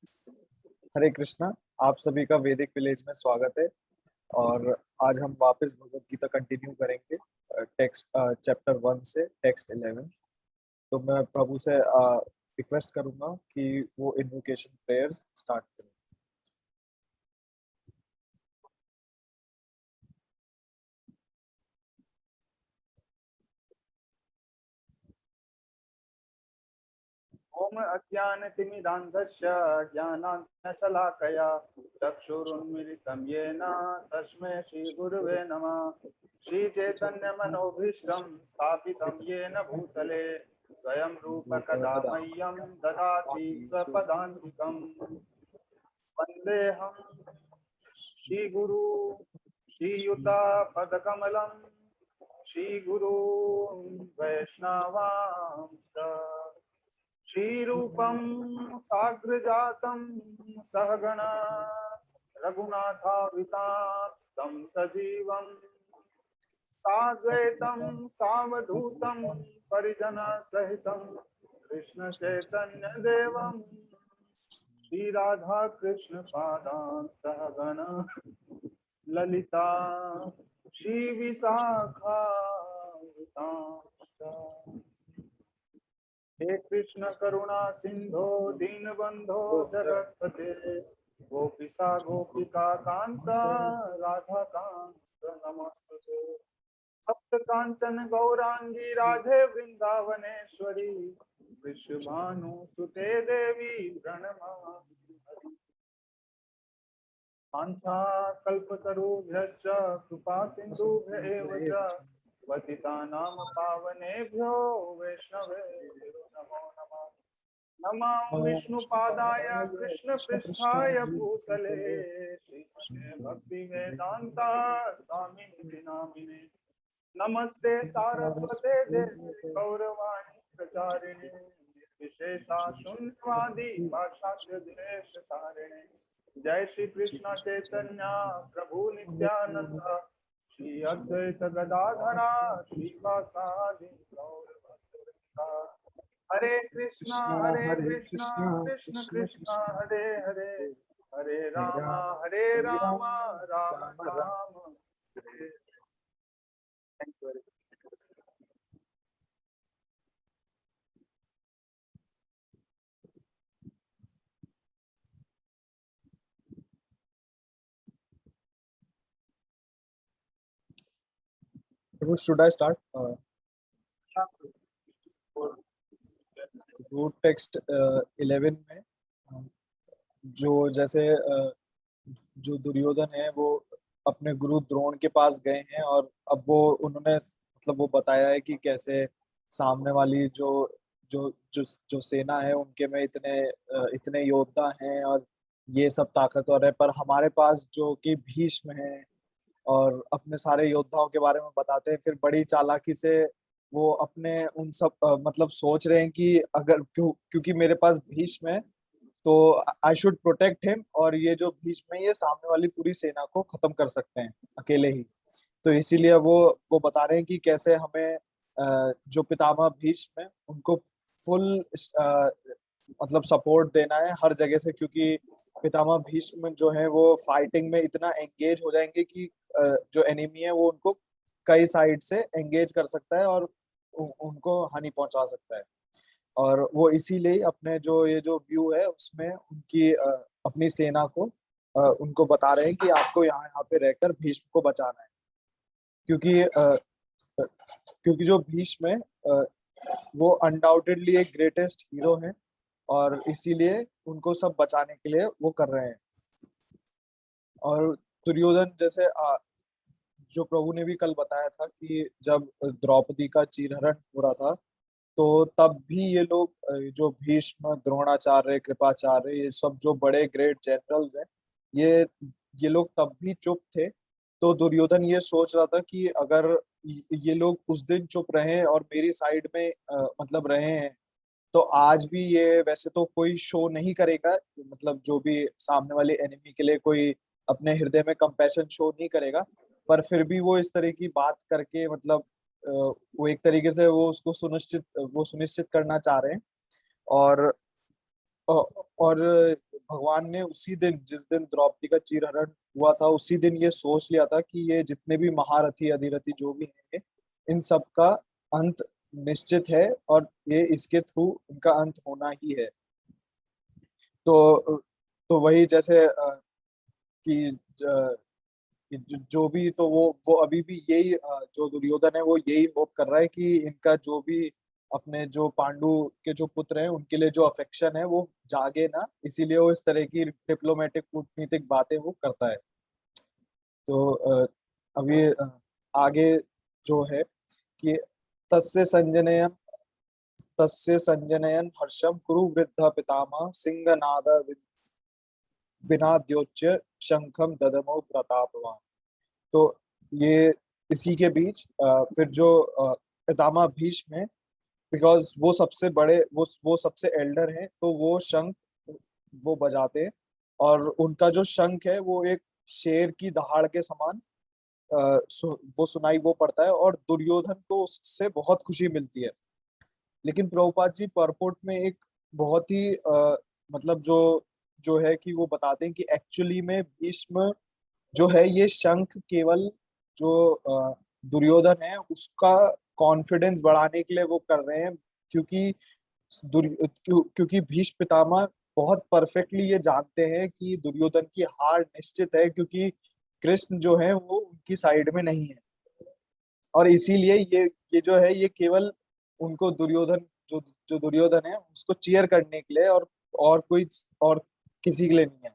हरे कृष्णा। आप सभी का वैदिक विलेज में स्वागत है। और आज हम वापस भगवत गीता कंटिन्यू करेंगे, टेक्स्ट चैप्टर 1 से टेक्स्ट 11। तो मैं प्रभु से रिक्वेस्ट करूंगा कि वो इन्वोकेशन प्रेयर्स स्टार्ट करें। ओम अज्ञानतिमिरान्धस्य ज्ञानाञ्जनशलाकया चक्षुरुन्मीलितं येन तस्मै श्रीगुरुवे नमः। श्रीचैतन्यमनोभीष्टं स्थापितं येन भूतले स्वयं रूप कदा मह्यं ददाति स्वपदान्तिकम्। वन्देऽहं श्रीगुरु श्रीयुतापदकमलं श्रीगुरू वैष्णवांश्च श्रीरूपं साग्रजातं सहगणा रघुनाथावितां सजीवं साद्वैतं सावधूतं परिजनसहितं कृष्णचैतन्यदेवं श्रीराधाकृष्णपादान् सहगण ललिता श्रीविशाखान्वितांश्च। हे कृष्ण करुणा सिंधो दीनबंधो जगत्पते गोपिका गोपिका कांत राधा कांत नमस्ते। सप्त कांचन गौरांगी राधे वृंदावनेश्वरी वृषभानुसुते देवी प्रणमामि। कांता कल्पतरुभ्यश्च कृपा सिंधुभ्य एव च पतितानां पावनेभ्यो वैष्णवेभ्यो नमो नमः। नमो विष्णुपादाय कृष्णपृष्ठाय भूतले श्रीमते भक्तिवेदान्ता स्वामिनिधि नामिने। नमस्ते सारस्वते देवी गौरवाणी प्रचारिणे निर्विशेषा शून्यवादी पाश्चात्य देशतारिणे। जय श्री कृष्ण चैतन्य प्रभु नित्यानंद श्री अद्वैत गदाधरा श्रीवासादि गौर भक्तवृंदा। हरे कृष्णा कृष्ण कृष्ण हरे हरे हरे राम राम राम हरे। Thank you. प्रभु, शुड आई स्टार्ट? वो टेक्स्ट 11 में जो जैसे जो दुर्योधन है वो अपने गुरु द्रोण के पास गए हैं, और अब वो उन्होंने मतलब वो बताया है कि कैसे सामने वाली जो जो जो जो सेना है उनके में इतने योद्धा हैं और ये सब ताकतवर है, पर हमारे पास जो कि भीष्म है, और अपने सारे योद्धाओं के बारे में बताते हैं। फिर बड़ी चालाकी से वो अपने उन सब मतलब सोच रहे हैं कि अगर क्योंकि मेरे पास भीष्म है तो आई शुड प्रोटेक्ट हिम, और ये जो भीष्म है ये सामने वाली पूरी सेना को खत्म कर सकते हैं अकेले ही। तो इसीलिए वो बता रहे हैं कि कैसे हमें जो पितामह भीष्म है उनको फुल मतलब सपोर्ट देना है हर जगह से, क्योंकि पितामह भीष्म जो है वो फाइटिंग में इतना एंगेज हो जाएंगे कि जो एनिमी है वो उनको कई साइड से एंगेज कर सकता है और उनको हानि पहुंचा सकता है। और वो इसीलिए अपने जो ये जो व्यू है उसमें उनकी अपनी सेना को उनको बता रहे हैं कि आपको यहाँ यहाँ पे रहकर भीष्म को बचाना है, क्योंकि क्योंकि जो भीष्म है वो अनडाउटेडली एक ग्रेटेस्ट हीरो है, और इसीलिए उनको सब बचाने के लिए वो कर रहे हैं। और दुर्योधन जैसे जो प्रभु ने भी कल बताया था कि जब द्रौपदी का चीरहरण हो रहा था तो तब भी ये लोग जो भीष्म, द्रोणाचार्य, कृपाचार्य, ये सब जो बड़े ग्रेट जनरल्स हैं, ये ये लोग तब भी चुप थे। तो दुर्योधन ये सोच रहा था कि अगर ये लोग उस दिन चुप रहे और मेरी साइड में मतलब रहे हैं, तो आज भी ये वैसे तो कोई शो नहीं करेगा, मतलब जो भी सामने वाले एनिमी के लिए कोई अपने हृदय में कंपैशन शो नहीं करेगा, पर फिर भी वो इस तरह की बात करके मतलब वो एक तरीके से वो उसको सुनिश्चित करना चाह रहे हैं। और भगवान ने उसी दिन, जिस दिन द्रौपदी का चीरहरण हुआ था, उसी दिन ये सोच लिया था कि ये जितने भी महारथी अधिरथी जो भी हैं, इन सब का अंत निश्चित है और ये इसके थ्रू इनका अंत होना ही है। तो वही जैसे कि जो भी, तो वो अभी भी यही जो दुर्योधन है वो यही होप कर रहा है कि इनका जो भी, अपने जो पांडु के जो पुत्र हैं उनके लिए जो अफेक्शन है वो जागे ना, इसीलिए वो इस तरह की डिप्लोमेटिक कूटनीतिक बातें वो करता है। तो अभी आगे जो है कि तस्य संजनयन तस्य संजनयन हर्षम कुरु वृद्ध पितामह सिंहनाद विनाद्योच्य शंखम ददमो प्रतापवान। तो ये इसी के बीच फिर जो पितामह भीष्म है, बिकॉज वो सबसे बड़े, वो सबसे एल्डर हैं, तो वो शंख वो बजाते हैं और उनका जो शंख है वो एक शेर की दहाड़ के समान वो सुनाई वो पड़ता है और दुर्योधन को उससे बहुत खुशी मिलती है। लेकिन प्रभुपाद जी परपोर्ट में एक बहुत ही मतलब जो जो है कि वो बताते हैं कि एक्चुअली में भीष्म जो है ये शंख केवल जो दुर्योधन है उसका कॉन्फिडेंस बढ़ाने के लिए वो कर रहे हैं, क्योंकि क्योंकि भीष्म पितामह बहुत परफेक्टली ये जानते हैं कि दुर्योधन की हार निश्चित है, क्योंकि कृष्ण जो है वो उनकी साइड में नहीं है। और इसीलिए ये जो है ये केवल उनको दुर्योधन, जो दुर्योधन है उसको चीयर करने के लिए, और कोई और किसी के लिए नहीं है।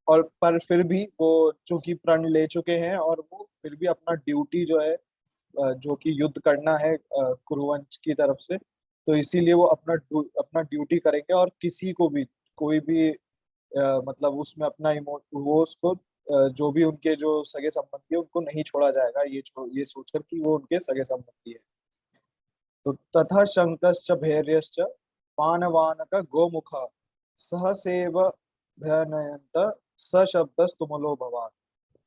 और पर फिर भी वो चूंकि प्रण ले चुके हैं और वो फिर भी अपना ड्यूटी जो है जो कि युद्ध करना है कुरुवंश की तरफ से, तो इसीलिए वो अपना ड्यूटी करेंगे और किसी को भी, कोई भी मतलब उसमें अपना वो उसको जो भी उनके जो सगे संबंधी है उनको नहीं छोड़ा जाएगा, ये सोचकर कि वो उनके सगे संबंधी है। तो तथा शंकश्च भैर्यश्च पानवानक गोमुख सहसेव भयनयंत सशब्दस्तुमलो भवान।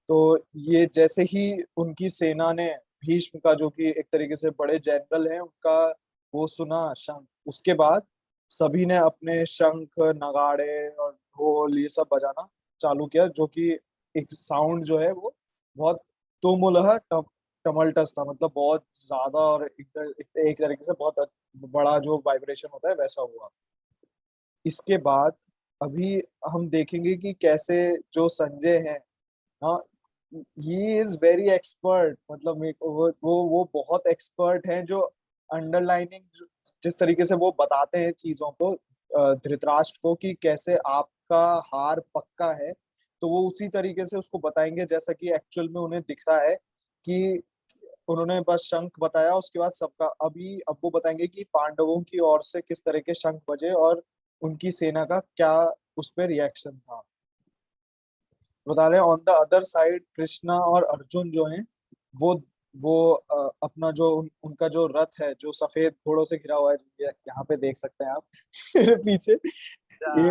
तो ये जैसे ही उनकी सेना ने भीष्म का, जो कि एक तरीके से बड़े जनरल हैं, उनका वो सुना शंख, उसके बाद सभी ने अपने शंख नगाड़े और ढोल ये सब बजाना चालू किया, जो कि एक साउंड जो है वो बहुत तुमुलह टमल्टस था, मतलब बहुत ज्यादा और एक तरीके से बहुत बड़ा जो वाइब्रेशन होता है वैसा हुआ। इसके बाद अभी हम देखेंगे कि कैसे जो संजय हैं, हाँ, ही इज वेरी एक्सपर्ट, मतलब वो बहुत एक्सपर्ट हैं, जो अंडरलाइनिंग जिस तरीके से वो बताते हैं चीजों को धृतराष्ट्र को कि कैसे आपका हार पक्का है, तो वो उसी तरीके से उसको बताएंगे जैसा कि एक्चुअल में उन्हें दिख रहा है कि उन्होंने बस शंख बताया, उसके बाद सबका अभी अब वो बताएंगे कि पांडवों की ओर से किस तरह के शंख बजे और उनकी सेना का क्या उस पर रिएक्शन था। बता रहे हैं on the other side Krishna और अर्जुन जो हैं वो अपना जो उनका जो रथ है जो सफेद घोड़ों से घिरा हुआ है, यहाँ पे देख सकते हैं आप मेरे पीछे, ये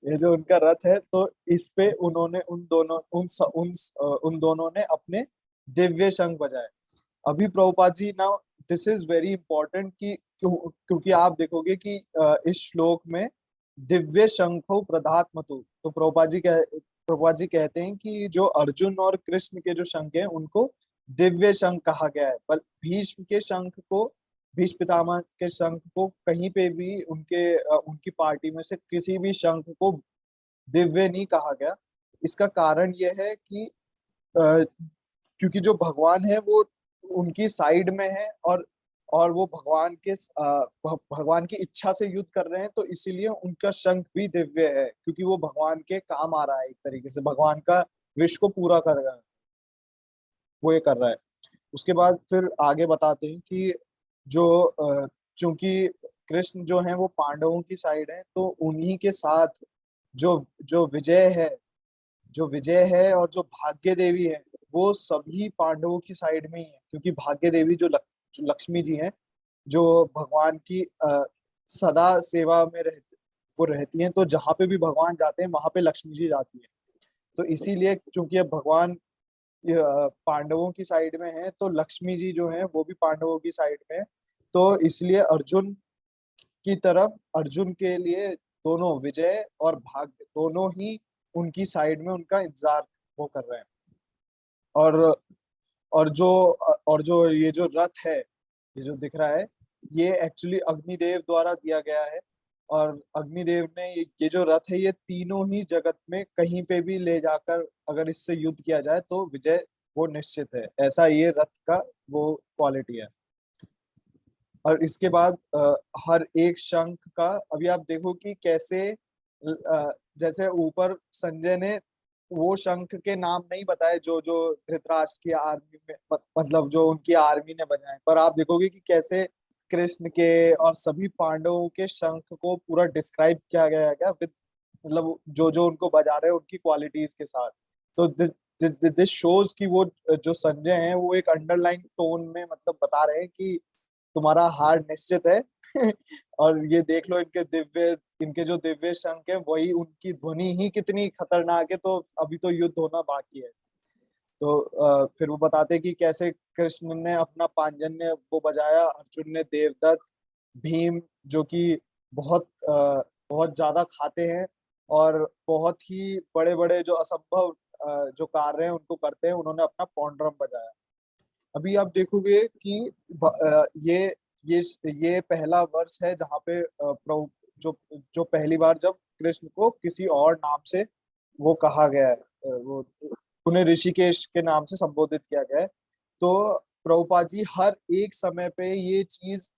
ये जो उनका रथ है, तो इस पे उन्होंने उन दोनों उन दोनों ने अपने दिव्य शंख बजाए। अभी Prabhupada ji, now this is very important कि क्योंकि आप देखोगे कि इस श्लोक में दिव्य शंखो प्रधात्मतु, तो प्रभुपाद जी कहते हैं कि जो अर्जुन और कृष्ण के जो शंख हैं उनको दिव्य शंख कहा गया है, पर भीष्म के शंख को, भीष्म पितामह के शंख को कहीं पे भी उनकी पार्टी में से किसी भी शंख को दिव्य नहीं कहा गया। इसका कारण यह है कि क्योंकि जो भगवान है वो उनकी साइड में है और वो भगवान की इच्छा से युद्ध कर रहे हैं, तो इसीलिए उनका शंख भी दिव्य है, क्योंकि वो भगवान के काम आ रहा है, एक तरीके से भगवान का विश को पूरा कर रहा है, वो ये कर रहा है। उसके बाद फिर आगे बताते हैं कि जो चूंकि कृष्ण जो है वो पांडवों की साइड है, तो उन्हीं के साथ जो जो विजय है जो विजय है और जो भाग्य देवी है वो सभी पांडवों की साइड में ही है, क्योंकि भाग्य देवी जो लक्ष्मी जी हैं, जो भगवान की सदा सेवा में वो रहती हैं, तो जहाँ पे भी भगवान जाते हैं वहां पे लक्ष्मी जी जाती है। तो इसीलिए चूंकि अब भगवान पांडवों की साइड में है, तो लक्ष्मी जी जो है वो भी पांडवों की साइड में है, तो इसलिए अर्जुन की तरफ, अर्जुन के लिए दोनों विजय और भाग्य दोनों ही उनकी साइड में उनका इंतजार वो कर रहे हैं। और और जो और जो ये जो रथ है, ये जो दिख रहा है, ये एक्चुअली अग्निदेव द्वारा दिया गया है। और अग्निदेव ने ये जो रथ है, ये तीनों ही जगत में कहीं पे भी ले जाकर अगर इससे युद्ध किया जाए तो विजय वो निश्चित है। ऐसा ये रथ का वो क्वालिटी है। और इसके बाद हर एक शंख का, अभी आप देखो कि कैसे जैसे ऊपर संजय ने वो शंख के नाम नहीं बताए जो जो धृतराष्ट्र की आर्मी में मतलब जो उनकी आर्मी ने बनाए, पर आप देखोगे कि कैसे कृष्ण के और सभी पांडवों के शंख को पूरा डिस्क्राइब किया गया है क्या विद मतलब जो जो उनको बजा रहे हैं उनकी क्वालिटीज के साथ। तो दिस शोज कि वो जो संजय हैं वो एक अंडरलाइन टोन में मतलब बता रहे हैं कि तुम्हारा हार निश्चित है। और ये देख लो इनके जो दिव्य शंख है वही उनकी ध्वनि ही कितनी खतरनाक है, तो अभी तो युद्ध होना बाकी है। तो फिर वो बताते हैं कि कैसे कृष्ण ने अपना पांजन्य वो बजाया, अर्जुन ने देवदत्त, भीम जो कि बहुत ज्यादा खाते हैं और बहुत ही बड़े बड़े जो असंभव जो कार्य हैं उनको करते हैं, उन्होंने अपना पौंड्रम बजाया। अभी आप देखोगे कि ये ये पहला वर्ष है जहाँ पे प्रभु जो जो पहली बार जब कृष्ण को किसी और नाम से वो कहा गया है, वो उन्हें ऋषिकेश के नाम से संबोधित किया गया है। तो प्रभुपाद जी हर एक समय पे ये चीज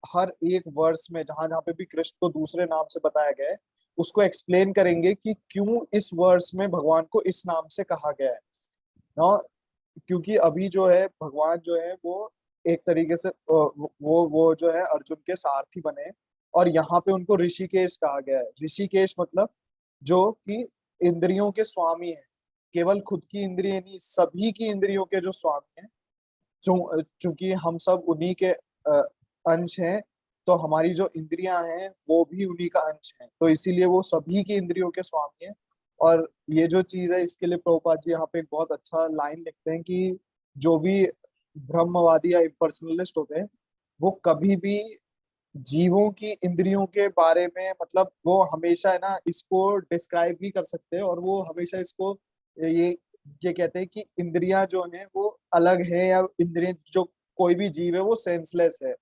हर एक वर्ष में जहां जहां पे भी कृष्ण को दूसरे नाम से बताया गया है उसको एक्सप्लेन करेंगे कि क्यों इस वर्ष में भगवान को इस नाम से कहा गया है ना। क्योंकि अभी जो है भगवान जो है वो एक तरीके से वो जो है अर्जुन के सारथी बने, और यहाँ पे उनको ऋषिकेश कहा गया है। ऋषिकेश मतलब जो कि इंद्रियों के स्वामी है, केवल खुद की इंद्रिय नहीं सभी की इंद्रियों के जो स्वामी है। चूंकि हम सब उन्हीं के अंश हैं, तो हमारी जो इंद्रियां हैं वो भी उन्हीं का अंश है, तो इसीलिए वो सभी की इंद्रियों के स्वामी है। और ये जो चीज है इसके लिए प्रभुपाद जी यहाँ पे एक बहुत अच्छा लाइन लिखते हैं कि जो भी ब्रह्मवादी या इम्पर्सनलिस्ट होते हैं वो कभी भी जीवों की इंद्रियों के बारे में मतलब वो हमेशा है ना इसको डिस्क्राइब नहीं कर सकते, और वो हमेशा इसको ये ये कहते हैं कि इंद्रियां जो हैं वो अलग है, या इंद्रिय जो कोई भी जीव है वो सेंसलेस है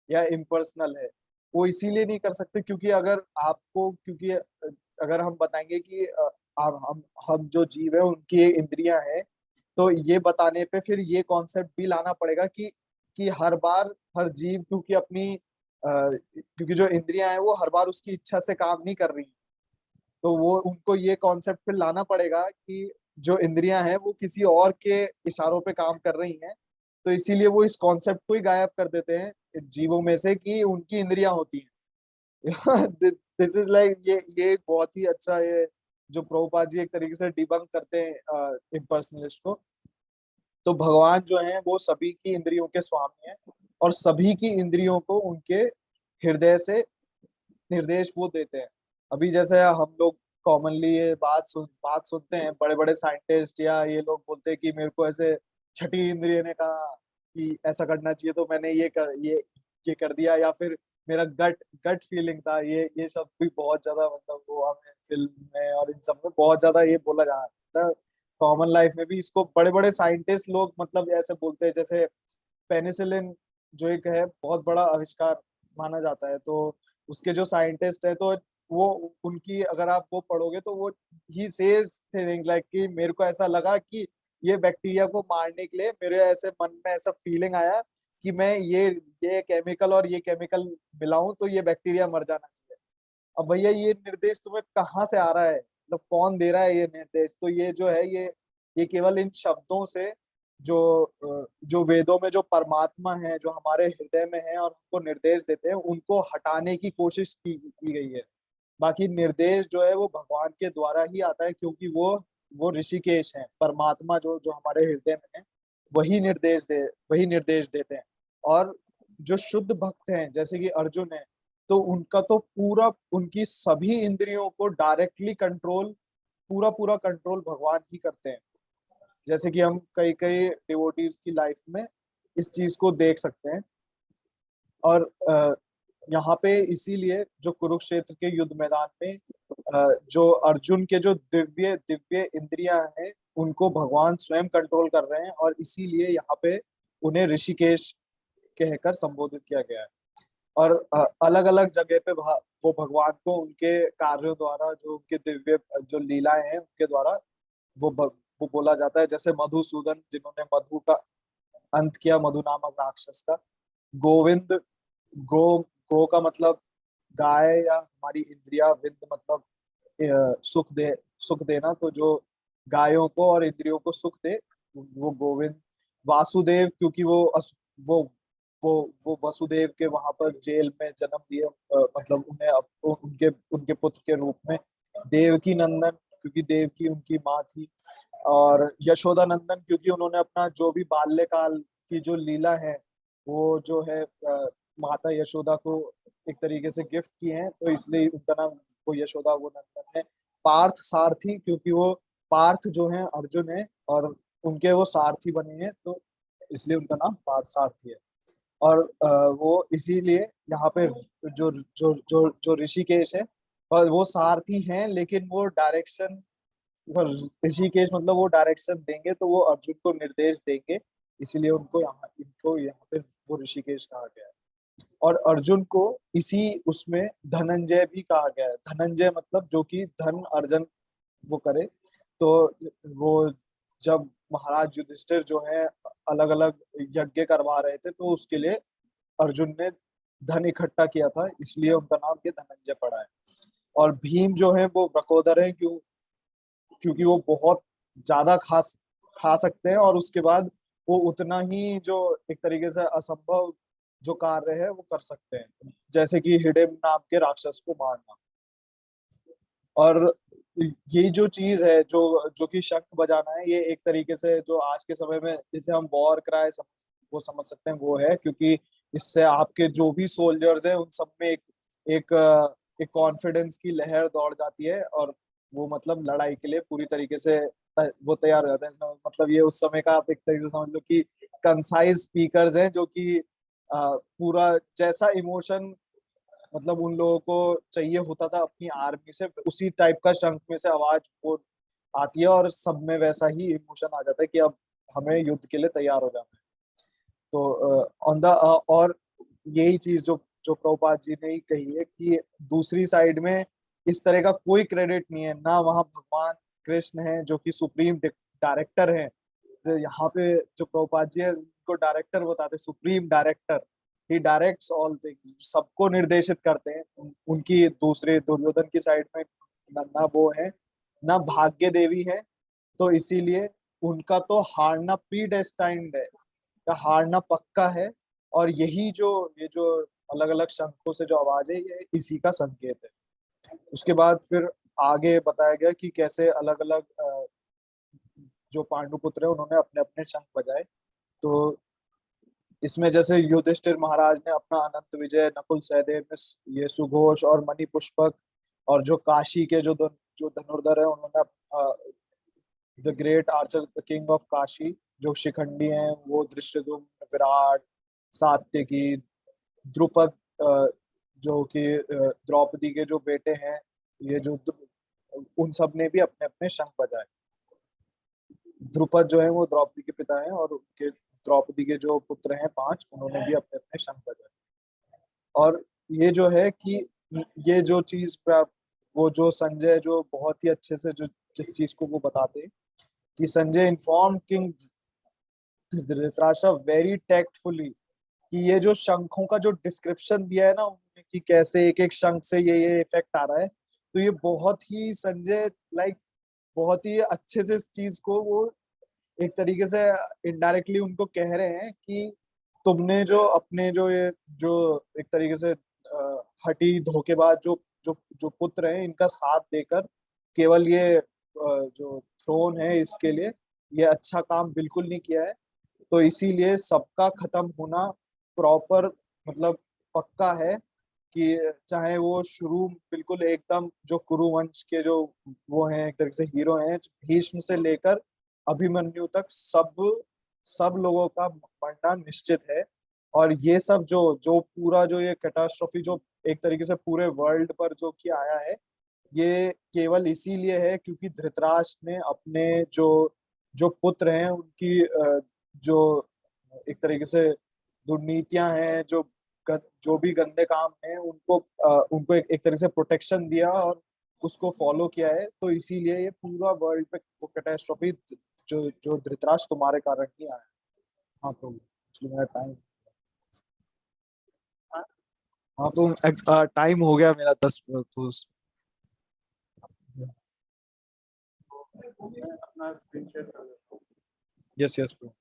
या इम्पर्सनल है। वो इसीलिए नहीं कर सकते क्योंकि अगर आपको क्योंकि अगर हम बताएंगे कि हम जो जीव है उनकी इंद्रियां हैं, तो ये बताने पे फिर ये कॉन्सेप्ट भी लाना पड़ेगा कि हर बार हर जीव क्योंकि जो इंद्रियां हैं वो हर बार उसकी इच्छा से काम नहीं कर रही, तो वो उनको ये कॉन्सेप्ट फिर लाना पड़ेगा कि जो इंद्रियां हैं वो किसी और के इशारों पे काम कर रही हैं। तो इसीलिए वो इस कॉन्सेप्ट को ही गायब कर देते हैं जीवों में से कि उनकी इंद्रियां होती हैं। दिस इज लाइक ये एक बहुत ही अच्छा ये जो प्रभुपाद जी एक तरीके से डिबंक करते हैं इम्पर्सनलिस्ट को। तो भगवान जो है वो सभी की इंद्रियों के स्वामी हैं और सभी की इंद्रियों को उनके हृदय से निर्देश वो देते हैं। अभी जैसे हम लोग कॉमनली ये बात सुनते हैं, बड़े बड़े साइंटिस्ट या ये लोग बोलते हैं कि मेरे को ऐसे छठी इंद्रिय ने कहा कि ऐसा करना चाहिए तो मैंने ये कर दिया, या फिर मेरा गट गट फीलिंग था, ये सब भी बहुत ज्यादा मतलब वो हमें फिल्म में और इन सब में बहुत ज्यादा ये बोला जाता है। कॉमन लाइफ में भी इसको बड़े बड़े साइंटिस्ट लोग मतलब ऐसे बोलते हैं, जैसे पेनिसिलिन जो एक है बहुत बड़ा आविष्कार माना जाता है, तो उसके जो साइंटिस्ट है तो वो उनकी अगर आप वो पढ़ोगे तो वो ही सेज थिंग्स लाइक कि मेरे को ऐसा लगा कि ये बैक्टीरिया को मारने के लिए मेरे ऐसे मन में ऐसा फीलिंग आया कि मैं ये केमिकल और ये केमिकल मिलाऊं तो ये बैक्टीरिया मर जाना चाहिए। अब भैया ये निर्देश तुम्हें कहाँ से आ रहा है, मतलब कौन दे रहा है ये निर्देश? तो ये जो है ये केवल इन शब्दों से जो वेदों में जो परमात्मा है जो हमारे हृदय में है और हमको निर्देश देते हैं उनको हटाने की कोशिश की गई है। बाकी निर्देश जो है वो भगवान के द्वारा ही आता है, क्योंकि वो ऋषिकेश है, परमात्मा जो जो हमारे हृदय में है वही निर्देश देते हैं। और जो शुद्ध भक्त हैं जैसे कि अर्जुन है, तो उनका तो पूरा उनकी सभी इंद्रियों को डायरेक्टली कंट्रोल पूरा पूरा कंट्रोल भगवान ही करते हैं। जैसे कि हम कई कई डिवोटीज की लाइफ में इस चीज को देख सकते हैं। और यहाँ पे इसीलिए जो कुरुक्षेत्र के युद्ध मैदान में जो अर्जुन के जो दिव्य दिव्य इंद्रियां हैं उनको भगवान स्वयं कंट्रोल कर रहे हैं, और इसीलिए यहाँ पे उन्हें ऋषिकेश कहकर संबोधित किया गया है। और अलग अलग जगह पे वो भगवान को उनके कार्यों द्वारा, जो उनके दिव्य जो लीलाएं हैं उनके द्वारा वो बोला जाता है। जैसे मधुसूदन, जिन्होंने मधु का अंत किया, मधु नामक राक्षस का। गोविंद, गो गो का मतलब गाय या हमारी इंद्रिया, विंद मतलब सुख देना, तो जो गायों को और इंद्रियों को सुख दे वो गोविंद। वासुदेव, क्योंकि वो वो वसुदेव के वहां पर जेल में जन्म लिए, मतलब उन्हें उनके उनके पुत्र के रूप में। देवकी नंदन, क्योंकि देवकी उनकी माँ थी। और यशोदा नंदन, क्योंकि उन्होंने अपना जो भी बाल्यकाल की जो लीला है वो जो है माता यशोदा को एक तरीके से गिफ्ट किए हैं, तो इसलिए उनका नाम वो यशोदा वो नंदन है। पार्थ सारथी, क्योंकि वो पार्थ जो है अर्जुन है और उनके वो सारथी बने हैं, तो इसलिए उनका नाम पार्थ सारथी है। और वो इसीलिए यहाँ पे जो जो जो जो ऋषिकेश है, और वो सारथी हैं, लेकिन वो डायरेक्शन, ऋषिकेश मतलब वो डायरेक्शन देंगे, तो वो अर्जुन को निर्देश देंगे, इसीलिए इनको यहाँ पे वो ऋषिकेश कहा गया है। और अर्जुन को इसी उसमें धनंजय भी कहा गया है। धनंजय मतलब जो कि धन अर्जन वो करे। तो वो जब महाराज युधिष्ठिर जो है अलग अलग यज्ञ करवा रहे थे, तो उसके लिए अर्जुन ने धन इकट्ठा किया था, इसलिए उनका नाम ये धनंजय पड़ा है। और भीम जो है वो वृकोदर है, क्योंकि वो बहुत ज्यादा खा सकते हैं, और उसके बाद वो उतना ही जो एक तरीके से असंभव जो कार्य है वो कर सकते हैं, जैसे कि हिडिंब नाम के राक्षस को मारना। और ये जो चीज है, जो जो कि शंख बजाना है, ये एक तरीके से जो आज के समय में जिसे हम वॉर क्राई वो समझ सकते हैं, वो है, क्योंकि इससे आपके जो भी सोल्जर्स हैं उन सब में एक एक कॉन्फिडेंस की लहर दौड़ जाती है, और वो मतलब लड़ाई के लिए पूरी तरीके से वो तैयार हो जाते हैं। मतलब ये उस समय का आप एक तरीके से समझ लो कि कंसाइज स्पीकर्स हैं, जो कि पूरा जैसा इमोशन मतलब उन लोगों को चाहिए होता था अपनी आर्मी से, उसी टाइप का शंख में से आवाज वो आती है, और सब में वैसा ही इमोशन आ जाता है कि अब हमें युद्ध के लिए तैयार हो जाना है। तो ऑन द और यही चीज जो जो प्रभुपाद जी ने ही कही है कि दूसरी साइड में इस तरह का कोई क्रेडिट नहीं है ना, वहाँ भगवान कृष्ण है जो कि सुप्रीम डायरेक्टर है। तो यहाँ पे जो प्रभुपाद जी है उनको डायरेक्टर बताते, सुप्रीम डायरेक्टर। ही डायरेक्ट्स ऑल थिंग्स, सबको निर्देशित करते हैं। उनकी दूसरे दुर्योधन की साइड में ना वो है, ना भाग्य देवी है, तो इसीलिए उनका तो हारना प्री डेस्टाइंड है, या हारना पक्का है। और यही जो ये जो अलग अलग शंखों से जो आवाज है, ये इसी का संकेत है। उसके बाद फिर आगे बताया गया कि कैसे अलग अलग जो पांडुपुत्र है उन्होंने अपने अपने शंख बजाए। तो इसमें जैसे युधिष्ठिर महाराज ने अपना अनंत विजय, नकुल सहदेव ने ये सुघोष और मणि पुष्पक, और जो काशी के जो धनुर्धर है उन्होंने the great Archer, the king of Kashi जो शिखंडी हैं, वो धृष्टद्युम्न, विराट, सात्यकी, द्रुपद, जो कि द्रौपदी के जो बेटे हैं, ये उन सब ने भी अपने अपने शंख बजाए। द्रुपद जो है वो द्रौपदी के पिता हैं, और उनके द्रौपदी के जो पुत्र हैं पांच, उन्होंने भी अपने अपने शंख बजाए। और ये जो है कि ये जो चीज वो जो संजय जो बहुत ही अच्छे से जो जिस चीज को वो बताते हैं कि Sanjay inform king Dhritarashtra very tactfully, कि ये जो शंखों का जो डिस्क्रिप्शन दिया है ना उन्होंने, कि कैसे एक एक शंख से ये इफेक्ट आ रहा है, तो ये बहुत ही संजय लाइक बहुत ही अच्छे से इस चीज को वो एक तरीके से इनडायरेक्टली उनको कह रहे हैं कि तुमने जो अपने जो ये जो एक तरीके से हठी धोखेबाज जो पुत्र हैं इनका साथ देकर केवल ये जो थ्रोन है इसके लिए ये अच्छा काम बिल्कुल नहीं किया है। तो इसीलिए सबका खत्म होना प्रॉपर मतलब पक्का है, कि चाहे वो शुरू बिल्कुल एकदम जो कुरुवंश के जो वो हैं एक तरह से हीरो हैं, भीष्म से लेकर अभिमन्यु तक सब सब लोगों का मरना निश्चित है। और ये सब जो जो पूरा जो ये कैटास्ट्रॉफी जो एक तरीके से पूरे वर्ल्ड पर जो कि आया है, ये केवल इसीलिए है क्योंकि धृतराष्ट्र ने अपने जो जो पुत्र हैं उनकी जो एक तरीके से दुर्नीतियां हैं, जो भी गंदे काम हैं, उनको एक तरीके से प्रोटेक्शन दिया और उसको फॉलो किया है। तो इसीलिए ये पूरा वर्ल्ड पे वो कैटास्ट्रॉफी जो जो धृतराष्ट्र तुम्हारे कारण ही आया है। हाँ प्रभु, एक्चुअली मेरा टाइम, हाँ तो टाइम हो गया मेरा 10 तो। मैं अपना स्क्रीन शेयर कर देता हूँ। यस यस प्रभु।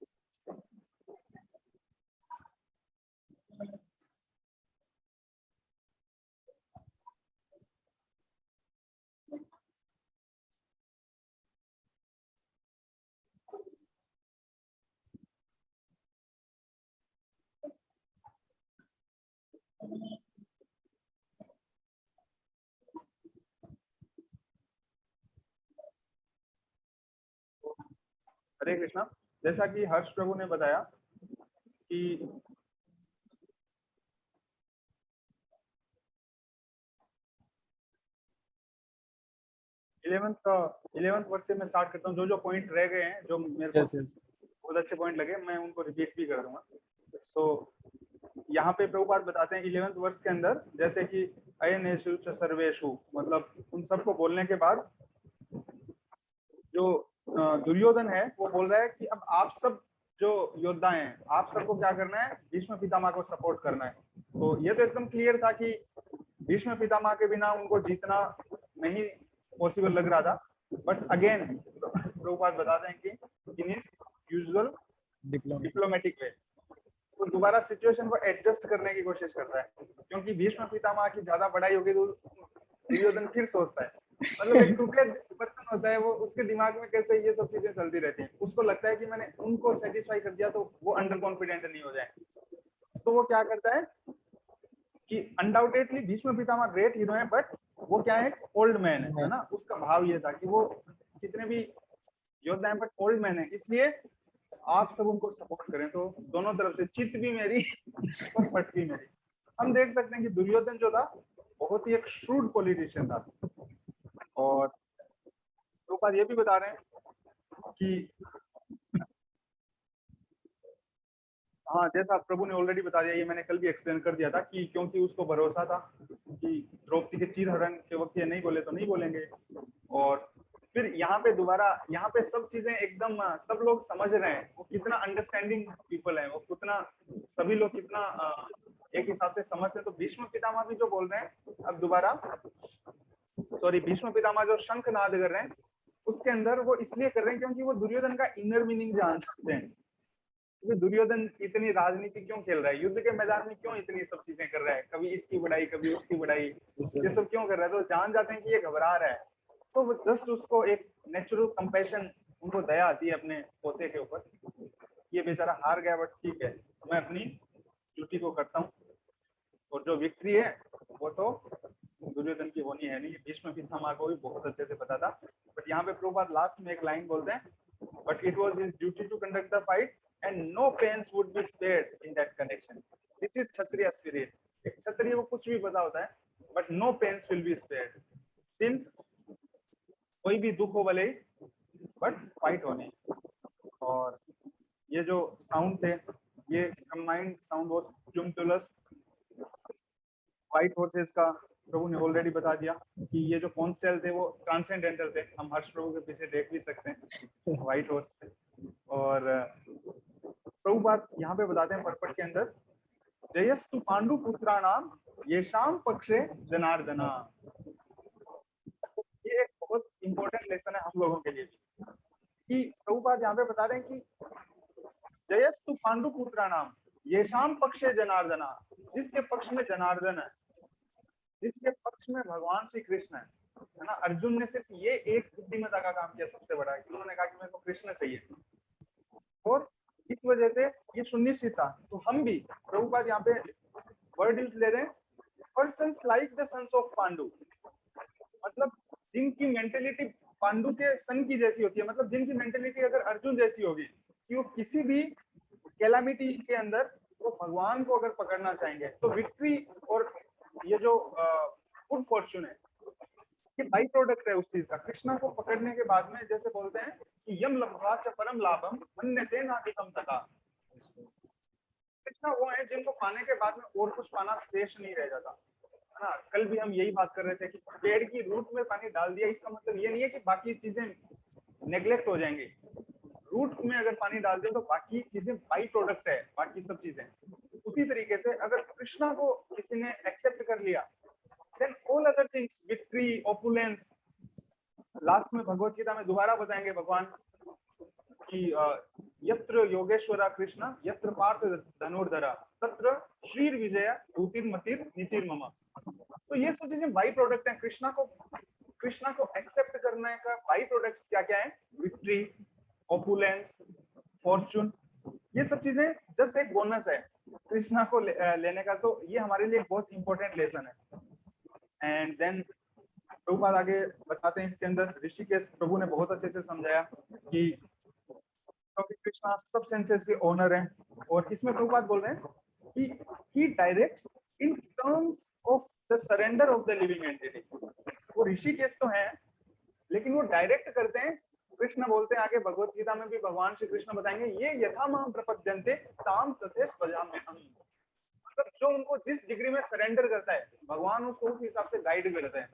हरे कृष्णा। जैसा कि हर्ष प्रभु ने बताया कि 11th वर्ष से मैं स्टार्ट करता हूँ। जो जो पॉइंट रह गए हैं, जो मेरे को यस यस बहुत अच्छे पॉइंट लगे, मैं उनको रिपीट भी कर दूंगा। तो यहाँ पे प्रभुपाद बताते हैं 11th वर्ष के अंदर, जैसे कि अयनेषु च सर्वेषु, मतलब उन सबको बोलने के बाद जो दुर्योधन है वो बोल रहा है कि अब आप सब जो योद्धा हैं, आप सबको क्या करना है, भीष्म पितामह को सपोर्ट करना है। तो ये तो एकदम क्लियर था कि भीष्म पितामह के बिना उनको जीतना नहीं पॉसिबल लग रहा था। बट अगेन प्रभुपाद बताते हैं कि इन यूजुअल डिप्लोमेटिक वे वो दोबारा सिचुएशन को एडजस्ट करने की कोशिश करता है, क्योंकि भीष्म पितामह की ज्यादा बड़ाई होगी तो दुर्योधन फिर सोचता है, मतलब एक क्रिकेट पर्सन होता है वो, उसके दिमाग में कैसे ये सब चीजें चलती रहती हैं। उसको लगता है कि मैंने उनको सेटिस्फाई कर दिया तो वो अंडर कॉन्फिडेंट नहीं हो जाए। तो वो क्या करता है कि undoubtedly Bhishma Pitamah great hero है, बट वो क्या है, ओल्ड मैन है ना। उसका भाव ये था कि वो कितने भी योद्धा है बट ओल्ड मैन है, इसलिए आप सब उनको सपोर्ट करें। तो दोनों तरफ से चित भी मेरी और पट भी मेरी। हम देख सकते हैं कि दुर्योधन जो था बहुत ही एक श्रूड पॉलिटिशियन था। और प्रभुपाद ये भी बता रहे हैं कि हाँ, जैसा प्रभु ने ऑलरेडी बता दिया, ये मैंने कल भी एक्सप्लेन कर दिया था कि क्योंकि उसको भरोसा था कि द्रौपदी के चीरहरण के वक्त ये नहीं बोले तो नहीं बोलेंगे। और फिर यहाँ पे दोबारा, यहाँ पे सब चीजें एकदम सब लोग समझ रहे हैं, वो कितना अंडरस्टैंडिंग पीपल है, वो कितना सभी लोग कितना एक हिसाब से समझते हैं। तो भीष्म पितामह भी जो बोल रहे हैं अब दोबारा, सॉरी, भीष्म पितामह जो शंख नाद कर रहे हैं उसके अंदर वो इसलिए कर रहे हैं क्योंकि वो दुर्योधन का इनर मीनिंग जान सकते हैं। क्योंकि दुर्योधन इतनी राजनीति क्यों खेल रहा है, युद्ध के मैदान में क्यों इतनी सब चीजें कर रहा है, कभी इसकी बढ़ाई कभी उसकी बढ़ाई, ये सब क्यों कर रहा है, तो जान जाते हैं कि ये घबरा रहा है। तो वो जस्ट उसको एक नेचुरल कंपैशन, उनको दया आती है अपने पोते के ऊपर, ये बेचारा हार गया बट ठीक है, मैं अपनी ड्यूटी को करता हूँ। और जो विक्ट्री है वो तो दुर्योधन की होनी है नहीं। भीष्म पितामह को भी बहुत अच्छे से पता था। बट यहाँ पे प्रभुपाद लास्ट में एक लाइन बोलते हैं, but it was his duty to conduct the fight and no pains would be spared in that connection. This is Kshatriya spirit. एक क्षत्रिय को कुछ भी पता होता है, but no pains will be spared. Still कोई भी दुख हो भले ही, but fight होने। और ये जो साउंड थे, ये कंबाइंड साउंड वाज जुमतुलस व्हाइट हॉर्सेस का। प्रभु ने ऑलरेडी बता दिया कि ये जो कॉन्सेल थे वो ट्रांसेंडेंटल थे, हम हर्ष प्रभु के पीछे देख भी सकते हैं, व्हाइट हॉर्स थे। और प्रभु बात यहाँ पे बताते हैं परपट के अंदर, जयस्तु पांडु पुत्राणाम येषाम पक्षे जनार्दना। ये एक बहुत इंपॉर्टेंट लेसन है हम लोगों के लिए कि प्रभु बात यहाँ पे बता रहे हैं कि जयस्तु पांडु पुत्राणाम येषाम पक्षे जनार्दना, जिसके पक्ष में जनार्दन है, जिसके पक्ष में भगवान श्री कृष्ण है ना। अर्जुन ने सिर्फ ये एक बुद्धिमत्ता का काम किया सबसे बड़ा, कि उन्होंने कहा कि मेरे को कृष्ण चाहिए, और इस वजह से ये सुनिश्चित था। तो हम भी प्रभुपाद यहाँ पे वर्ड यूज ले रहे हैं, persons like the sons of Pandu, मतलब जिनकी मेंटेलिटी पांडु के सन की जैसी होती है, मतलब जिनकी मेंटेलिटी अगर अर्जुन जैसी होगी कि वो किसी भी कैलामिटी के अंदर वो भगवान को अगर पकड़ना चाहेंगे तो विक्ट्री और ये जो गुड फॉर्च्यून है ये बाई प्रोडक्ट है उस चीज का। कृष्णा को पकड़ने के बाद में जैसे बोलते हैं कि यम लब्ध्वा च परम लाभम मन्यते नाधिकम तथा। कृष्णा वो है जिनको पाने के बाद में और कुछ पाना शेष नहीं रह जाता, है ना। कल भी हम यही बात कर रहे थे कि पेड़ की रूट में पानी डाल दिया, इसका मतलब ये नहीं है कि बाकी चीजें नेग्लेक्ट हो जाएंगी। रूट में अगर पानी डाल दिया तो बाकी चीजें बाई प्रोडक्ट है, बाकी सब चीजें। उसी तरीके से अगर कृष्णा को किसी ने एक्सेप्ट कर लिया then all other things, victory, opulence, last में भगवत गीता में दोबारा बताएंगे भगवान कि यत्र योगेश्वरा कृष्ण यत्र पार्थ धनुर्धरा तत्र श्रीर विजया भूतिर मतिर नीतिर मम। तो ये सब चीजें बाई प्रोडक्ट है। कृष्णा को एक्सेप्ट करने का बाई प्रोडक्ट क्या क्या है? विक्ट्री, ओपुलेंस, फॉर्चून, ये सब चीजें जस्ट एक बोनस है कृष्णा को लेने का। तो ये हमारे लिए बहुत इंपॉर्टेंट लेसन है। एंड देन प्रभुपाद आगे बताते हैं इसके अंदर ऋषिकेश प्रभु ने बहुत अच्छे से समझाया कि क्योंकि कृष्णा सब सेंसेस के ओनर हैं और इसमें प्रभुपाद बोल रहे हैं कि he directs in terms of the surrender of the living entity. वो ऋषिकेश तो है लेकिन वो डायरेक्ट करते हैं। कृष्ण बोलते हैं आगे भगवत गीता में भी भगवान श्री कृष्ण बताएंगे ये यथा माम प्रपद्यन्ते ताम तथैष भजाम्यहम्। मतलब जो उनको जिस डिग्री में सरेंडर करता है भगवान उसको उस हिसाब से गाइड करते हैं।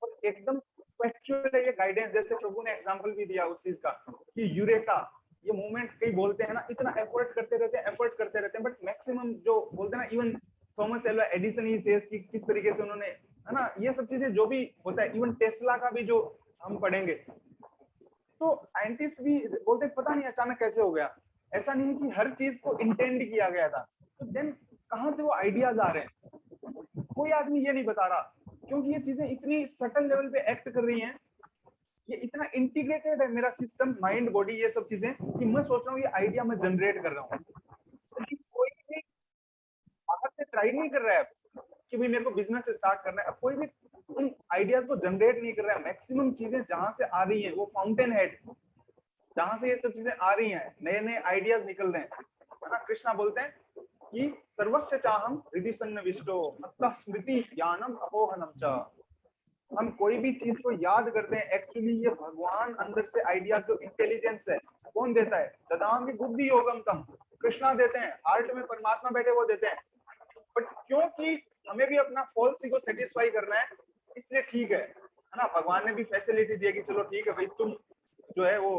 और एकदम फैक्चुअल है ये गाइडेंस। जैसे प्रभु ने एग्जांपल भी दिया उस चीज का कि यूरेका ये मूवमेंट कई बोलते हैं ना, इतना एफर्ट करते रहते हैं बट मैक्सिमम जो बोलते हैं ना, इवन थॉमस एल्वा एडिसन ही सेज कि किस तरीके से उन्होंने, है ना, ये सब चीजें जो भी होता है, इवन टेस्ला का भी जो हम पढ़ेंगे तो साइंटिस्ट भी बोलते पता नहीं अचानक कैसे हो गया। ऐसा नहीं है कि हर चीज को इंटेंड किया गया था। तो देन कहां से वो आइडियाज आ रहे हैं कोई आदमी ये नहीं बता रहा, क्योंकि ये चीजें इतनी सटल लेवल पे एक्ट कर रही हैं। ये इतना इंटीग्रेटेड है मेरा सिस्टम, माइंड, बॉडी, ये सब चीजें कि मैं सोच रहा हूँ ये आइडिया मैं जनरेट कर रहा हूँ। तो कोई भी बाहर से ट्राई नहीं कर रहा है कि भाई मेरे को बिजनेस स्टार्ट करना है। अब कोई भी उन आइडियाज को जनरेट नहीं कर रहा है। मैक्सिमम चीजें जहां से आ रही हैं वो फाउंटेन हेड, जहां से ये सब चीजें आ रही हैं, नए नए आइडियाज निकल रहे हैं, है ना। कृष्णा बोलते हैं कि सर्वस्व चाहम हृदि सन्निविष्टो अतः स्मृति ज्ञानम अपोहनम च। हम कोई भी चीज को याद करते हैं, एक्चुअली ये भगवान अंदर से आइडिया जो इंटेलिजेंस है कौन देता है? ददामि बुद्धि योगम तम, कृष्णा देते हैं। हार्ट में परमात्मा बैठे वो देते हैं। बट क्योंकि हमें भी अपना फॉल्स ईगो सेटिस्फाई करना है इसलिए ठीक है ना, भगवान ने भी फैसिलिटी दी है कि चलो ठीक है भाई तुम जो है वो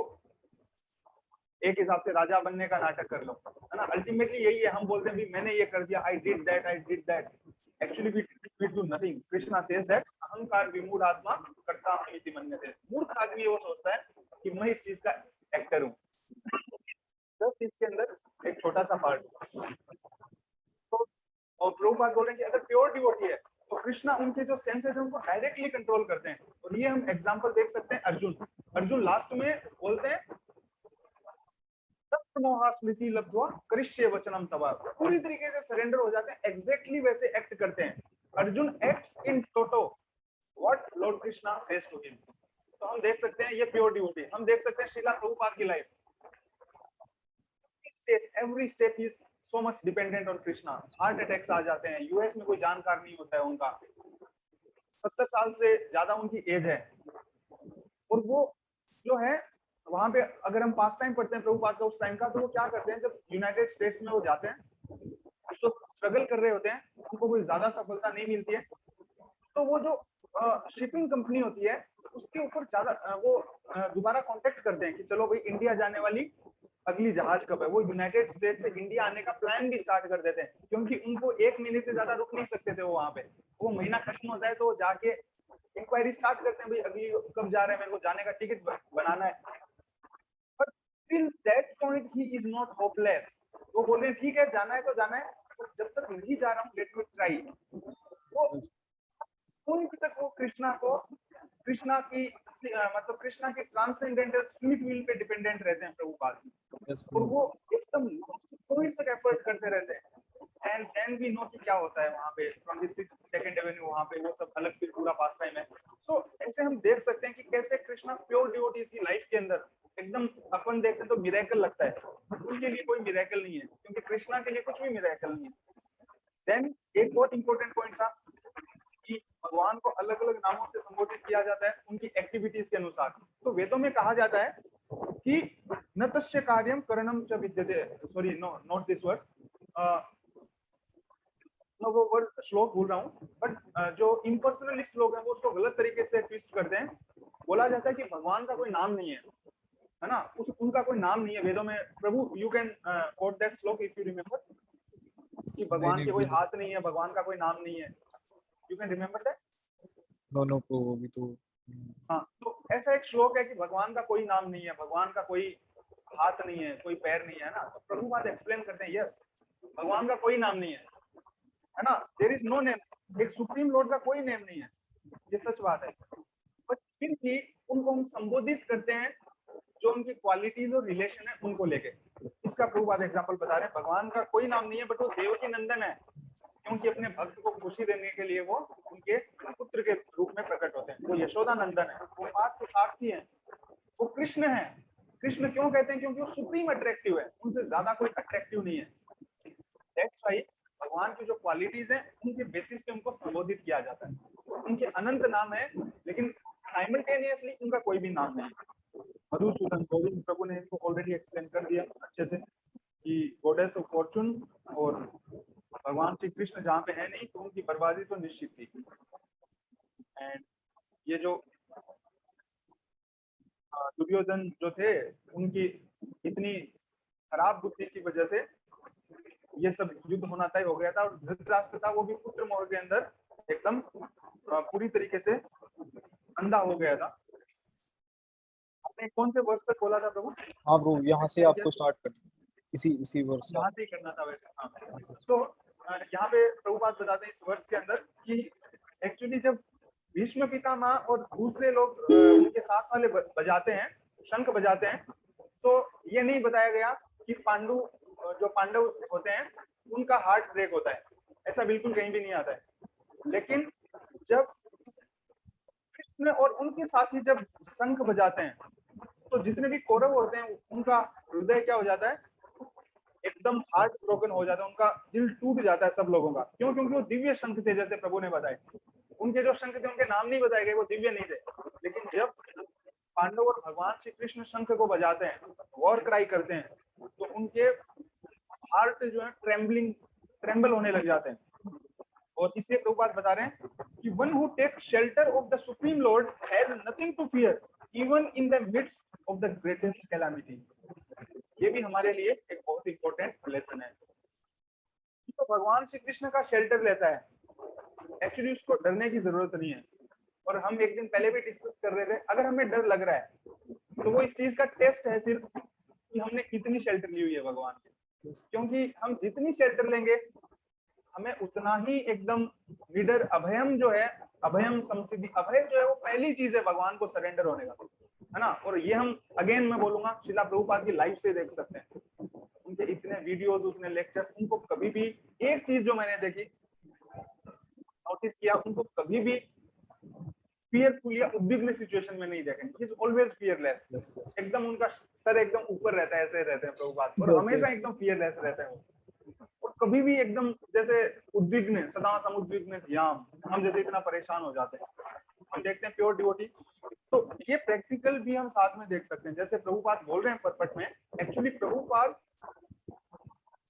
एक हिसाब से राजा बनने का नाटक कर लो, है ना। अल्टीमेटली यही है, हम बोलते हैं भी मैंने ये कर दिया, I did that. Actually we do nothing. Krishna says that अहंकार विमूढ़ आत्मा करता इति मन्यते। मूर्ख आदमी वो सोचता है कि मैं इस चीज का एक्टर हूँ। तो इसके अंदर एक छोटा सा पार्ट तो, और प्रभुपाद बोल रहे हैं कि अगर प्योर डिवोटी है तो कृष्णा उनके जो सेंसेस है उनको डायरेक्टली कंट्रोल करते हैं। और ये हम एग्जांपल देख सकते हैं अर्जुन लास्ट में बोलते हैं स्मृति लब्ध्वा करिष्ये वचनम तवा। पूरी तरीके से सरेंडर हो जाते हैं, एग्जैक्टली वैसे एक्ट करते हैं। Arjun acts in toto what lord Krishna says to him. तो हम देख सकते हैं ये प्योर डिवोटी। हम देख सकते हैं श्रीला प्रभुपाद की life, every step is so much dependent on Krishna. Heart attacks आ जाते हैं, यूएस में कोई जानकार नहीं होता है उनका, 70 साल से ज्यादा उनकी एज है। और वो जो है वहां पे अगर हम पास टाइम पढ़ते हैं प्रभुपाद का उस टाइम का, तो वो क्या करते हैं जब यूनाइटेड स्टेट्स में वो जाते हैं तो स्ट्रगल कर रहे होते हैं, उनको कोई ज्यादा सफलता नहीं मिलती है। तो वो जो शिपिंग कंपनी होती है उसके ऊपर ज्यादा वो दोबारा कांटेक्ट करते हैं कि चलो भाई इंडिया जाने वाली अगली जहाज कब है। वो यूनाइटेड स्टेट से इंडिया आने का प्लान भी स्टार्ट कर देते हैं, क्योंकि उनको 1 महीने से ज्यादा रुक नहीं सकते थे वो वहां पे। वो महीना खत्म होता है तो जाके इंक्वायरी स्टार्ट करते हैं भाई अगली कब जा रहे हैं, मेरे को जाने का टिकट बनाना है। But till that point he is not hopeless. वो बोल रहे हैं ठीक है जाना है तो जाना है, जब तक नहीं जा रहा हूँ लेट मी ट्राई। वो पॉइंट तक वो कृष्णा की मतलब कृष्णा की transcendental sweet will pay dependent रहते हैं प्रभुपाद। और वो एकदम पॉइंट तक एफर्ट करते रहते हैं। एंड देन वी नो कि क्या होता है वहां पे 26 सेकंड एवेन्यू, वहां पे वो सब अलग फिर पूरा पास टाइम है। सो ऐसे हम देख सकते हैं कि कैसे कृष्णा प्योर डिवोटीज की लाइफ के अंदर एकदम अपन देखते तो मिरेकल लगता है, उनके लिए कोई मिरेकल नहीं है, क्योंकि कृष्णा के लिए कुछ भी मिरेकल नहीं है। देन एक बहुत इंपॉर्टेंट पॉइंट था कि भगवान को अलग अलग नामों से संबोधित किया जाता है उनकी एक्टिविटीज के अनुसार। तो वेदों में कहा जाता है कि न तस्य कार्यम करणम च विद्यते, sorry no not this word, मैं वो वर्ड श्लोक भूल रहा हूँ, बट जो इम्पर्सनल श्लोक है वो उसको गलत तरीके से ट्विस्ट करते हैं। बोला जाता है कि भगवान का कोई नाम नहीं है ना, उनका कोई नाम नहीं है वेदों में। प्रभु यू कैन कोट दैट श्लोक इफ यू रिमेम्बर, कि नहीं भगवान नहीं के कोई हाथ नहीं है, भगवान का कोई नाम नहीं है, you can remember that? No no Prabhu अभी तो हाँ, तो ऐसा एक श्लोक है कि भगवान का कोई नाम नहीं है, भगवान का कोई हाथ नहीं है, कोई पैर नहीं है ना। तो प्रभु बात एक्सप्लेन करते हैं, यस भगवान का कोई नाम नहीं है ना, देयर इज नो नेम, एक सुप्रीम लॉर्ड का कोई नेम नहीं है, ये सच बात है। बट फिर भी उनको हम संबोधित करते हैं जो उनकी क्वालिटीज और रिलेशन है उनको लेके। इसका प्रभु बात एग्जांपल बता रहे हैं, भगवान का कोई नाम नहीं है बट वो देवकी नंदन है, क्योंकि अपने भक्त को खुशी देने के लिए वो उनके पुत्र के रूप में प्रकट होते हैं। वो यशोदा नंदन है, वो बात तो साक्षी है, वो कृष्ण है। कृष्ण क्यों कहते हैं? क्योंकि वो सुप्रीम अट्रैक्टिव है, उनसे ज्यादा कोई अट्रैक्टिव नहीं है। दैट्स व्हाई भगवान की जो क्वालिटीज हैं उनके बेसिस पे उनको संबोधित किया जाता है। उनके अनंत नाम है, लेकिन साइमल्टेनियसली उनका कोई भी नाम नहीं है। मधुसूदन गोविंद प्रभु ने इसको ऑलरेडी एक्सप्लेन कर दिया अच्छे से कि गॉडेस ऑफ फॉर्चून, और भगवान श्री कृष्ण जहाँ पे है नहीं तो उनकी बर्बादी तो निश्चित थी। एंड ये जो दुर्योधन जो थे, उनकी इतनी खराब बुद्धि की वजह से ये सब युद्ध होना तय हो गया था, और धृतराष्ट्र था वो भी पुत्र मोह के अंदर एकदम पूरी तरीके से अंधा हो गया था। आपने कौन से वर्ष तक बोला था प्रभु? हाँ प्रभु यहाँ से आपको स्टार्ट करना, इसी वर्ष यहाँ से ही करना था वैसे। हाँ, तो यहाँ पे प्रभुपाद बताते हैं इस वर्ष के अंदर कि एक्चुअली जब भीष्म पितामह और दूसरे लोग उनके साथ वाले बजाते हैं, शंख बजाते हैं, तो ये नहीं बताया गया कि जो पांडव होते हैं उनका हार्ट ब्रेक होता है, ऐसा बिल्कुल कहीं भी नहीं आता है। लेकिन जब कृष्ण और उनके साथी जब शंख बजाते हैं तो जितने भी कौरव होते हैं उनका हृदय क्या हो जाता है, एकदम हार्ट ब्रोकन हो जाता है, उनका दिल टूट जाता है सब लोगों का। क्यों? क्योंकि वो दिव्य शंख थे, जैसे प्रभु ने बताया। उनके जो शंख थे उनके नाम नहीं बताए गए, वो दिव्य नहीं थे। लेकिन जब पांडव और भगवान श्री कृष्ण शंख को बजाते हैं, वॉर क्राई करते हैं, तो उनके हार्ट जो है ट्रेम्बल होने लग जाते हैं। और इससे प्रभुपाद बता रहे हैं कि one who take shelter of the supreme lord has nothing to fear even in the midst of the greatest calamity. ये भी हमारे लिए एक बहुत इंपॉर्टेंट लेसन है। तो भगवान श्री कृष्ण का शेल्टर लेता है, एक्चुअली उसको डरने की जरूरत नहीं है। और हम एक दिन पहले भी डिस्कस कर रहे थे, अगर हमें डर लग रहा है तो वो इस चीज का टेस्ट है सिर्फ कि हमने कितनी शेल्टर ली हुई है भगवान की। क्योंकि हम जितनी शेल्टर लेंगे हमें उतना ही एकदम निडर अभयम जो है, अभयम समसिद्धि, अभय जो है वो पहली चीज है भगवान को सरेंडर होने का, है ना। और ये हम अगेन मैं बोलूंगा शिला प्रभुपाद की लाइफ से देख सकते हैं, उनके इतने वीडियोस, उतने लेक्चर्स, उनको कभी भी एक चीज जो मैंने देखी, नोटिस किया, उनको कभी भी फियरफुल या उद्विग्न सिचुएशन में नहीं देखें। ही इज ऑलवेज फियरलेस, एकदम उनका सर एकदम ऊपर रहता है, ऐसे रहते हैं प्रभुपाद, और हमेशा एकदम फियरलेस रहते हैं वो। और कभी भी एकदम जैसे उद्विग्न, सदा समुद्विग्न ध्यान, हम जैसे इतना परेशान हो जाते हैं। हम देखते हैं प्योर डिवोटी, तो ये प्रैक्टिकल भी हम साथ में देख सकते हैं। जैसे प्रभुपाद बोल रहे हैं परपट में, एक्चुअली प्रभुपाद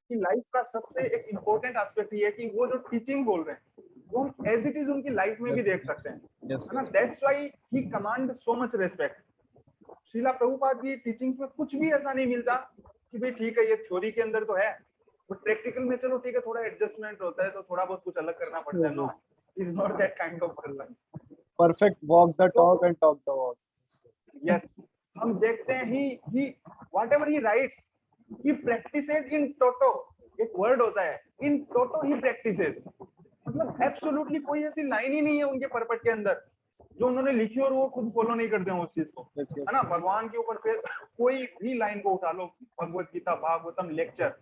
की लाइफ का सबसे एक इम्पोर्टेंट एस्पेक्ट ये है कि वो जो टीचिंग बोल रहे हैं वो हम एज इट इज उनकी लाइफ में भी देख सकते हैं, है ना। That's why he command so much respect. Srila Prabhupada की टीचिंग्स में कुछ भी ऐसा नहीं मिलता कि भाई ठीक है ये थ्योरी के अंदर तो है, बट प्रैक्टिकल में चलो ठीक है थोड़ा एडजस्टमेंट होता है तो थोड़ा बहुत कुछ अलग करना पड़ता है। No, he is not that kind of person. Perfect walk the talk and talk the walk. Yes, हम देखते हैं he whatever he writes, he practices in toto. एक वर्ड होता है इन टोटो ही प्रैक्टिसेस, मतलब एब्सोल्युटली कोई ऐसी लाइन ही नहीं है उनके परपट के अंदर जो उन्होंने लिखी और वो खुद फॉलो नहीं करते हैं उस चीज को, है ना। भगवान के ऊपर फिर कोई भी लाइन को उठा लो, भगवत गीता, भागवतम, लेक्चर,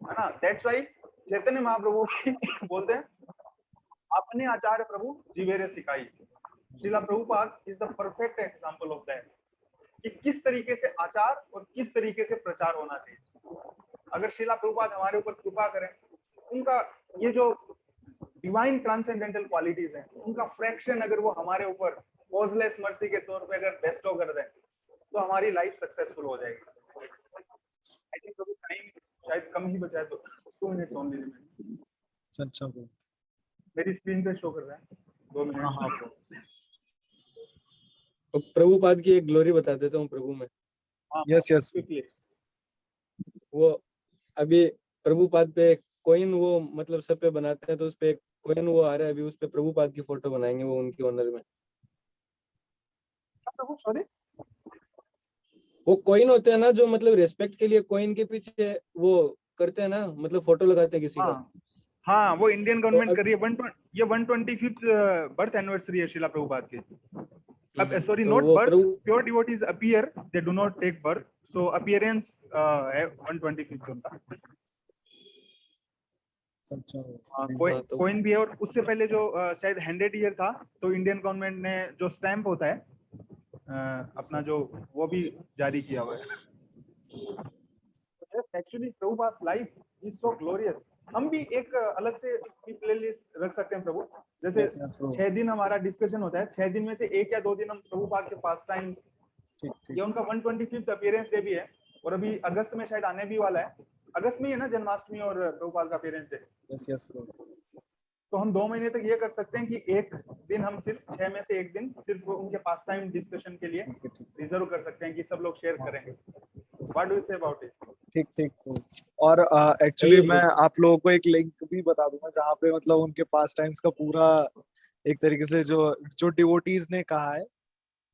है ना। दैट्स व्हाई चैतन्य महाप्रभु बोलते हैं अपने आचार्य प्रभु जीवेरे सिखाई। Srila Prabhupada is the perfect example of that. कि किस तरीके से आचार और किस तरीके से प्रचार होना चाहिए। अगर श्रीला प्रभुपाद हमारे ऊपर कृपा करें, उनका ये जो डिवाइन ट्रांसेंडेंटल क्वालिटीज हैं, उनका फ्रैक्शन अगर वो हमारे ऊपर कॉजलेस मर्सी के तौर पे अगर बेस्टो कर दें, तो हमारी लाइफ सक्सेसफुल हो जाएगी। आई थिंक प्रभु टाइम शायद कम ही बचा है, तो 2 मिनट ओनली रिमेन। अच्छा ब्रो। मेरी स्क्रीन पे शो कर रहा है 2 हाँ मिनट। हाँ ब्रो। तो प्रभुपाद की एक ग्लोरी बता देता हूँ प्रभु में। Yes yes quickly. वो अभी प्रभुपाद पे कॉइन वो मतलब सब पे बनाते हैं, तो उस पे एक कॉइन वो आ रहा है अभी, उस पे प्रभुपाद की फोटो बनाएंगे वो उनकी ऑनर में। प्रभु सॉरी, वो कॉइन होते हैं ना जो मतलब रेस्पेक्ट के लिए कॉइन के पीछे वो करते हैं ना, मतलब फोटो लगाते हैं किसी का। हाँ वो इंडियन तो गवर्नमेंट कर रही है। ये 125th बर्थ एनिवर्सरी है श्रीला प्रभुपाद की। अब सॉरी, तो नॉट वो बर्थ, प्रभु pure devotees appear, they do not take birth, so appearance है 125th उनका। अच्छा हाँ, तो कोइन भी है, और उससे पहले जो शायद 100 ईयर था, तो इंडियन गवर्नमेंट ने जो स्टैंप होता है अपना जो, वो भी जारी किया हुआ है। Actually Prabhupada life is so glorious. हम भी एक अलग से प्लेलिस्ट रख सकते हैं प्रभु, जैसे यस यस ब्रो। 6 दिन हमारा डिस्कशन होता है, 6 दिन में से 1 या 2 दिन हम प्रभुपाद के पास टाइम, ठीक ठीक। ये उनका 125th अपीयरेंस डे भी है, और अभी अगस्त में शायद आने भी वाला है। अगस्त में ही है ना जन्माष्टमी और प्रभुपाद का appearance day. Yes yes bro. तो हम 2 महीने तक ये कर सकते हैं कि एक दिन हम सिर्फ 6 में से 1 दिन सिर्फ उनके पास टाइम डिस्कशन के लिए ठीक है ठीक। रिजर्व कर सकते हैं कि सब लोग शेयर करेंगे। What do you say about it? ठीक ठीक। और एक्चुअली मैं आप लोगों को एक लिंक भी बता दूंगा जहाँ पे मतलब उनके पास टाइम्स का पूरा एक तरीके से जो जो डिवोटीज ने कहा है,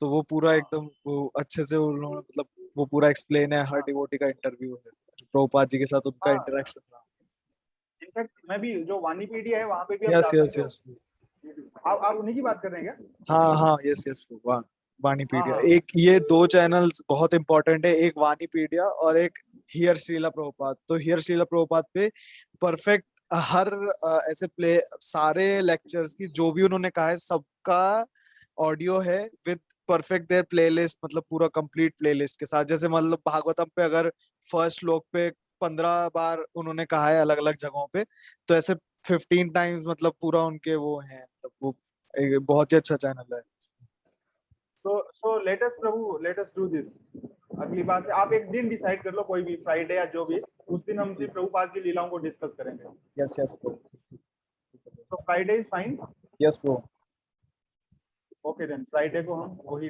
तो वो पूरा एकदम वो अच्छे से उन्होंने मतलब वो पूरा एक्सप्लेन है। हर डिवोटी का इंटरव्यू है, प्रभुपाद जी के साथ उनका हाँ, इंटरेक्शन रहा। इनफैक्ट मैं भी जो वाणीपीडिया है वहां पे भी आप यस जा यस सकते हो। यस। आप उन्हीं की बात कर रहे हैं क्या? हाँ हाँ यस यस वाणीपीडिया। हाँ। एक ये 2 चैनल्स बहुत इंपॉर्टेंट है, एक वाणीपीडिया और एक हियर श्रीला प्रभुपाद। तो हियर श्रीला प्रभुपाद पे परफेक्ट हर ऐसे प्ले सारे लेक्चर्स की जो भी उन्होंने कहा है सबका ऑडियो है विद परफेक्ट देयर प्लेलिस्ट, मतलब पूरा कंप्लीट प्लेलिस्ट के साथ। जैसे मतलब भागवतम पे अगर फर्स्ट श्लोक पे 15 बार उन्होंने कहा है अलग अलग जगहों पे, तो ऐसे 15 टाइम्स मतलब पूरा उनके वो है, मतलब वो एक बहुत ही अच्छा चैनल है। So let us Prabhu, let us do this. अगली बार से आप एक दिन डिसाइड कर लो, कोई भी फ्राइडे या जो भी, उस दिन हम सिर्फ प्रभुपाद की लीलाओं को डिस्कस करेंगे। Yes yes bro. तो Friday is fine. Yes bro. Okay then Friday को हम वही